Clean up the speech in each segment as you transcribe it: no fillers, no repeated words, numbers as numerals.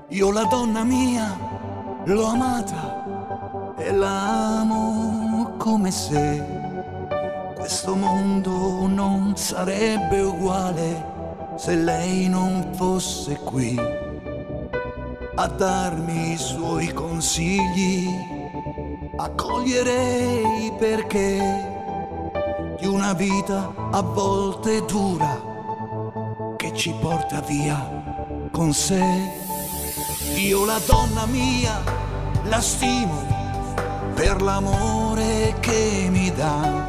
Io la donna mia l'ho amata e la amo come se questo mondo non sarebbe uguale se lei non fosse qui a darmi i suoi consigli. Accoglierei perché di una vita a volte dura che ci porta via con sé. Io la donna mia la stimo per l'amore che mi dà.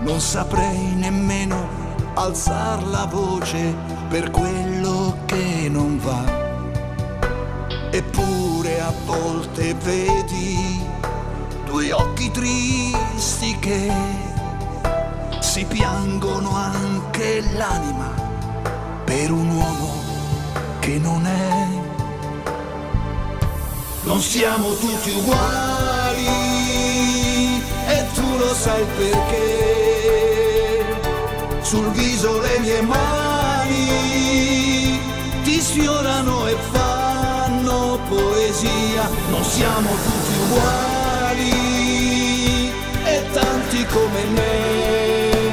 Non saprei nemmeno alzar la voce per quello che non va. Eppure a volte vedi due occhi tristi che si piangono anche l'anima per un uomo che non è. Non siamo tutti uguali e tu lo sai perché. Sul viso le mie mani ti sfiorano e fanno poesia. Non siamo tutti uguali e tanti come me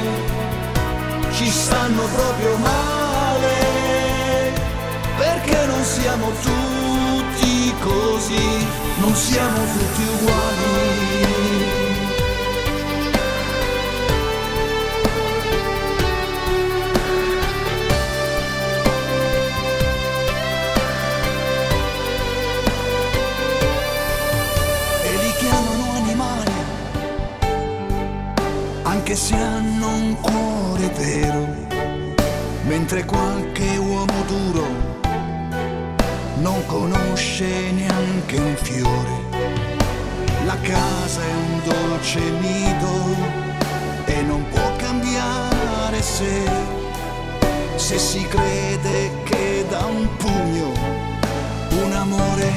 ci stanno proprio male perché non siamo tutti così, non siamo tutti uguali. E li chiamano animali, anche se hanno un cuore vero, mentre qualche uomo duro non conosce neanche un fiore. La casa è un dolce nido e non può cambiare se si crede che da un pugno un amore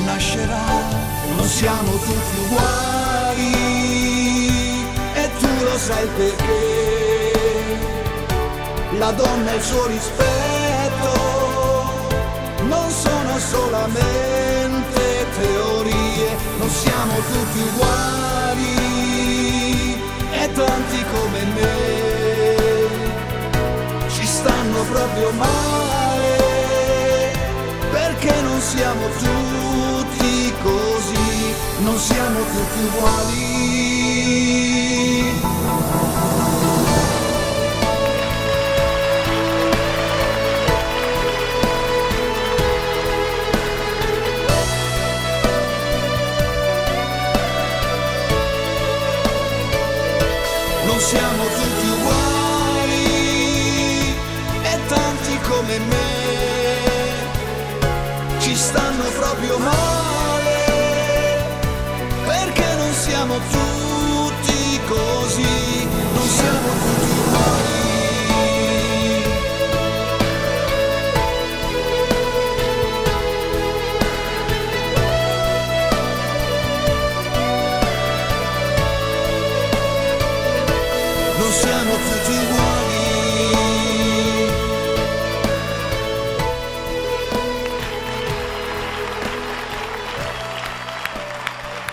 nascerà. Non siamo tutti uguali e tu lo sai perché. La donna e il suo rispetto non sono solamente teorie. Non siamo tutti uguali e tanti come me ci stanno proprio male perché non siamo tutti così, non siamo tutti uguali. Non siamo tutti uguali e tanti come me ci stanno proprio male perché non siamo tutti così.